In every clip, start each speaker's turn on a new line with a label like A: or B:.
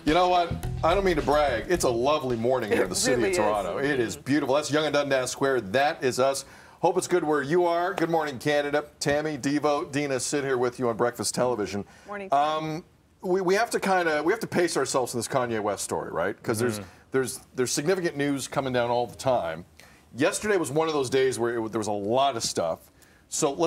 A: You know what? I don't mean to brag. It's a lovely morning here in the city of Toronto. It is beautiful. That's Yonge and Dundas Square. That is us. Hope it's good where you are. Good morning, Canada. Tammie, Devo, Dina sit here with you on Breakfast Television.
B: Morning.
A: We have to pace ourselves in this Kanye West story, right? Because there's significant news coming down all the time. Yesterday was one of those days where there was a lot of stuff. So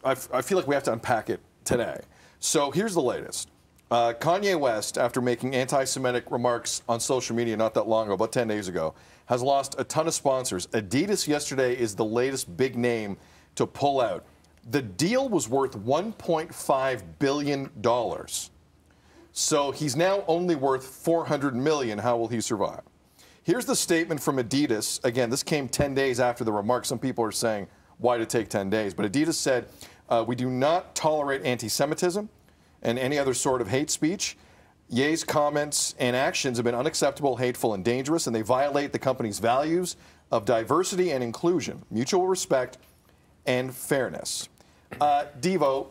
A: I feel like we have to unpack it today. So here's the latest. Kanye West, after making anti-Semitic remarks on social media not that long ago, about 10 days ago, has lost a ton of sponsors. Adidas yesterday is the latest big name to pull out. The deal was worth $1.5 billion. So he's now only worth $400 million. How will he survive? Here's the statement from Adidas. Again, this came 10 days after the remarks. Some people are saying, why did it take 10 days? But Adidas said, we do not tolerate anti-Semitism and any other sort of hate speech. Ye's comments and actions have been unacceptable, hateful, and dangerous, and they violate the company's values of diversity and inclusion, mutual respect, and fairness. Devo,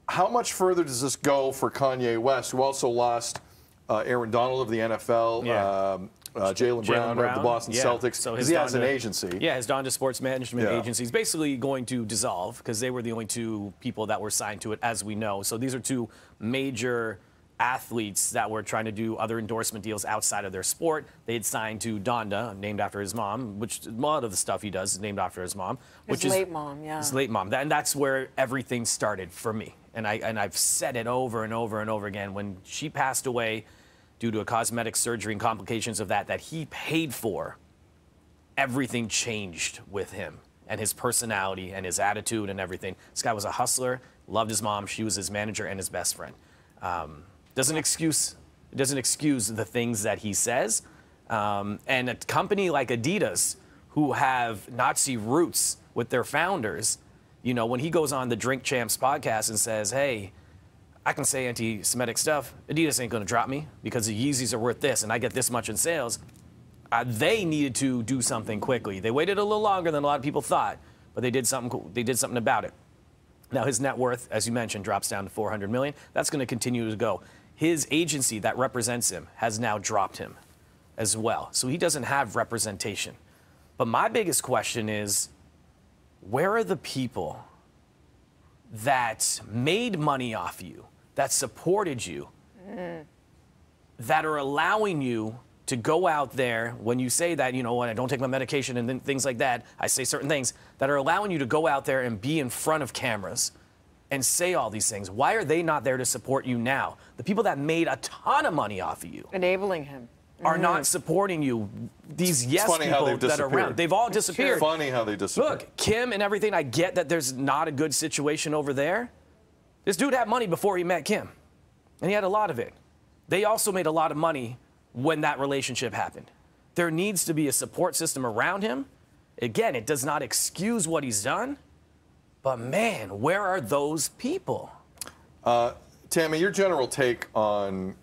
A: how much further does this go for Kanye West, who also lost Aaron Donald of the NFL, Jaylen Brown of the Boston Celtics, so he has an agency.
C: Yeah, his Donda Sports Management Agency is basically going to dissolve because they were the only two people that were signed to it, as we know. So these are two major athletes that were trying to do other endorsement deals outside of their sport. They had signed to Donda, named after his mom, which a lot of the stuff he does is named after his mom.
B: His late mom, yeah.
C: His late mom. And that's where everything started for me. And I've said it over and over and over again. When she passed away due to a cosmetic surgery and complications of that he paid for, everything changed with him and his personality and his attitude and everything. This guy was a hustler, loved his mom. She was his manager and his best friend. Doesn't excuse the things that he says. And a company like Adidas, who have Nazi roots with their founders, you know, when he goes on the Drink Champs podcast and says, hey, I can say anti-Semitic stuff, Adidas ain't gonna drop me because the Yeezys are worth this and I get this much in sales. They needed to do something quickly. They waited a little longer than a lot of people thought, but they did something cool. They did something about it. Now his net worth, as you mentioned, drops down to $400 million. That's gonna continue to go. His agency that represents him has now dropped him as well. So he doesn't have representation. But my biggest question is, where are the people that made money off you, that supported you, that are allowing you to go out there when you say that, you know what, I don't take my medication and then things like that, I say certain things, that are allowing you to go out there and be in front of cameras and say all these things? Why are they not there to support you now? The people that made a ton of money off of you.
B: Enabling him.
C: Are not supporting you. These yes people that are around. They've all disappeared.
A: It's funny how they disappeared.
C: Look, Kim and everything, I get that there's not a good situation over there. This dude had money before he met Kim, and he had a lot of it. They also made a lot of money when that relationship happened. There needs to be a support system around him. Again, it does not excuse what he's done, but man, where are those people?
A: Tammie, your general take on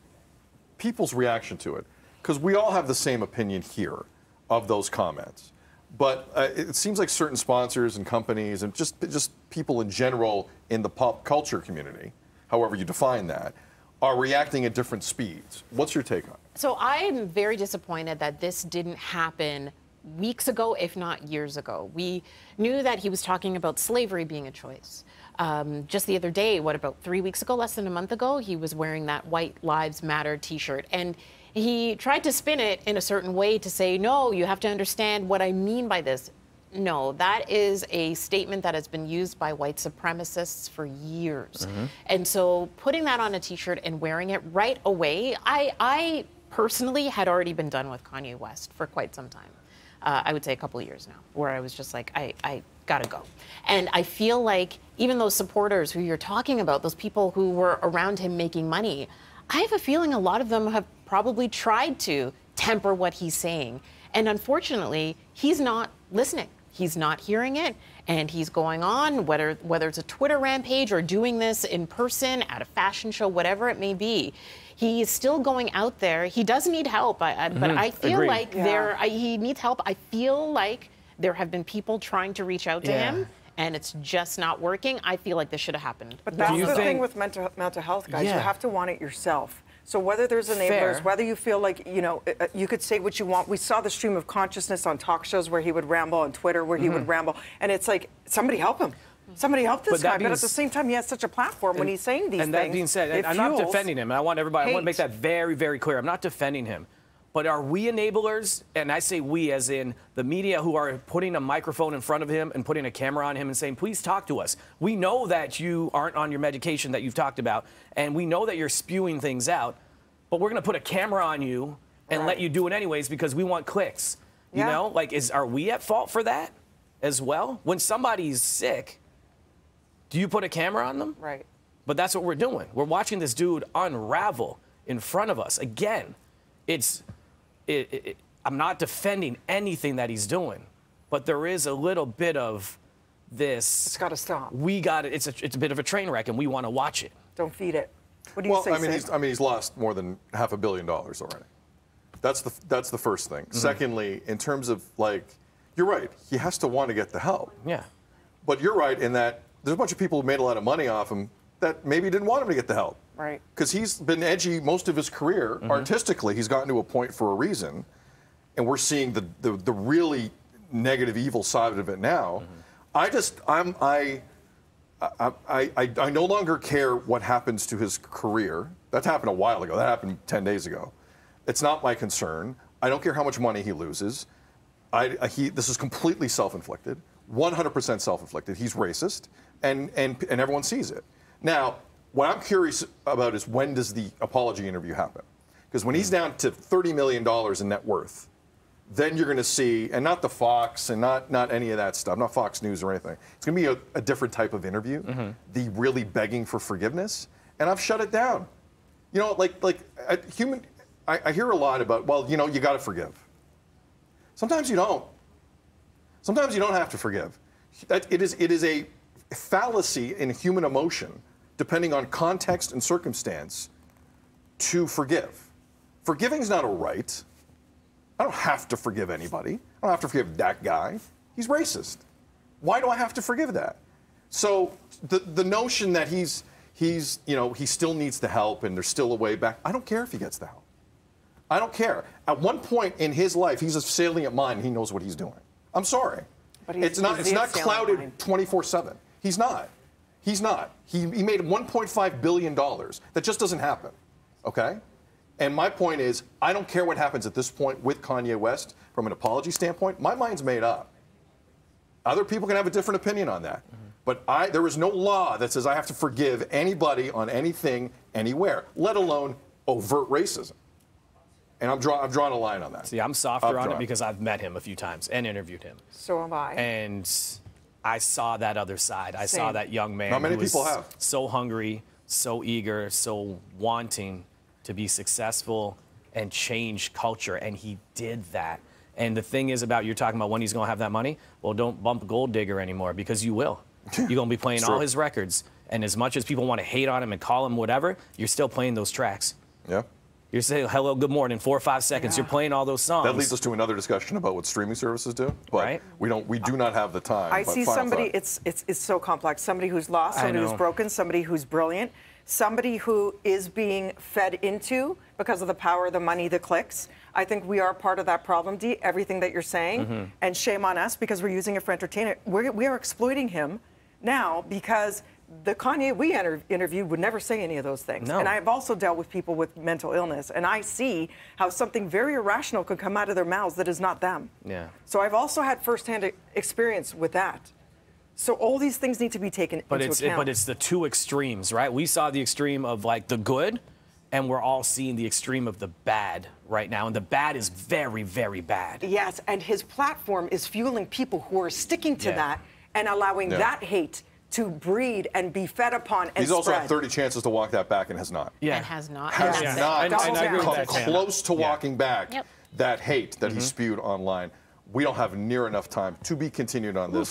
A: people's reaction to it. Because we all have the same opinion here of those comments. But it seems like certain sponsors and companies and just people in general in the pop culture community, however you define that, are reacting at different speeds. What's your take on it?
D: So I'm very disappointed that this didn't happen weeks ago, if not years ago. We knew that he was talking about slavery being a choice. Just the other day, what, about 3 weeks ago, less than a month ago, he was wearing that White Lives Matter t-shirt. And he tried to spin it in a certain way to say, no, you have to understand what I mean by this. No, that is a statement that has been used by white supremacists for years. And so putting that on a t-shirt and wearing it right away, I personally had already been done with Kanye West for quite some time. I would say a couple of years now, where I was just like, I gotta go. And I feel like even those supporters who you're talking about, those people who were around him making money, I have a feeling a lot of them have probably tried to temper what he's saying. And unfortunately, he's not listening. He's not hearing it, and he's going on, whether it's a Twitter rampage or doing this in person at a fashion show, whatever it may be. He is still going out there. He does need help, but I feel like he needs help. I feel like there have been people trying to reach out to him, and it's just not working. I feel like this should have happened.
B: But that's the thing with mental health, guys. You have to want it yourself.
E: So whether there's enablers,
C: Fair.
E: whether you feel like, you know, you could say what you want. We saw the stream of consciousness on talk shows where he would ramble, on Twitter where he would ramble. And it's like, somebody help him. Somebody help this guy. But at the same time, he has such a platform when he's saying these things.
C: And that being said, I'm not defending him. And I want everybody, I want to make that very, very clear. I'm not defending him. But are we enablers? And I say we as in the media who are putting a microphone in front of him and putting a camera on him and saying, please talk to us. We know that you aren't on your medication that you've talked about, and we know that you're spewing things out, but we're going to put a camera on you and let you do it anyways because we want clicks. You know, like, are we at fault for that as well? When somebody's sick, do you put a camera on them?
E: Right.
C: But that's what we're doing. We're watching this dude unravel in front of us. Again, I'm not defending anything that he's doing, but there is a little bit of this.
E: It's got to stop.
C: It's a bit of a train wreck, and we want to watch it.
E: Don't feed it. What do you say,
A: Sid? He's lost more than $500 million already. That's the first thing. Secondly, in terms of, like, you're right. He has to want to get the help.
C: Yeah.
A: But you're right in that there's a bunch of people who made a lot of money off him that maybe didn't want him to get the help.
E: Right.
A: Because he's been edgy most of his career. Artistically, he's gotten to a point for a reason. And we're seeing the really negative, evil side of it now. I no longer care what happens to his career. That happened a while ago. That happened 10 days ago. It's not my concern. I don't care how much money he loses. This is completely self-inflicted, 100% self-inflicted. He's racist, and everyone sees it. Now, what I'm curious about is when does the apology interview happen? Because when he's down to $30 million in net worth, then you're going to see, and not the Fox and not any of that stuff, not Fox News or anything. It's going to be a different type of interview, the really begging for forgiveness, and I've shut it down. You know, I hear a lot about, well, you know, you got to forgive. Sometimes you don't. Sometimes you don't have to forgive. It is a fallacy in human emotion, depending on context and circumstance, to forgive. Forgiving is not a right. I don't have to forgive anybody. I don't have to forgive that guy. He's racist. Why do I have to forgive that? So the notion that he still needs the help and there's still a way back, I don't care if he gets the help. I don't care. At one point in his life, he's a salient mind and he knows what he's doing. I'm sorry.
E: But
A: it's not clouded 24/7. He's not. He's not. He made $1.5 billion. That just doesn't happen. Okay? And my point is, I don't care what happens at this point with Kanye West from an apology standpoint. My mind's made up. Other people can have a different opinion on that. But there is no law that says I have to forgive anybody on anything, anywhere, let alone overt racism. And I'm drawing a line on that.
C: See, I'm softer on it because I've met him a few times and interviewed him.
E: So have I.
C: And I saw that other side. I saw that young man.
A: Not many
C: who was
A: people have.
C: So hungry, so eager, so wanting to be successful and change culture, and he did that. And the thing is about, you're talking about when he's going to have that money. Well, don't bump Gold Digger anymore, because you will. You're going to be playing all his records. And as much as people want to hate on him and call him whatever, you're still playing those tracks.
A: Yeah.
C: You're saying hello, good morning, 4 or 5 seconds. You're playing all those songs.
A: That leads us to another discussion about what streaming services do. But we do not have the time.
E: I see somebody, it's so complex. Somebody who's lost, somebody who's broken, somebody who's brilliant, somebody who is being fed into because of the power, the money, the clicks. I think we are part of that problem, Dee, everything that you're saying. And shame on us because we're using it for entertainment. We are exploiting him now because the Kanye we interviewed would never say any of those things.
C: No.
E: And I've also dealt with people with mental illness, and I see how something very irrational could come out of their mouths that is not them.
C: Yeah.
E: So I've also had firsthand experience with that. So all these things need to be taken into account.
C: But it's the two extremes, right? We saw the extreme of, like, the good, and we're all seeing the extreme of the bad right now. And the bad is very, very bad.
E: Yes, and his platform is fueling people who are sticking to that and allowing that hate to breed and be fed upon and
A: He's also had 30 chances to walk that back and has not.
D: And has not.
A: Has
D: And that's
A: not
D: it.
C: And I agree with that,
A: close to walking back
D: Yep.
A: that hate that he spewed online. We don't have near enough time to be continued on this.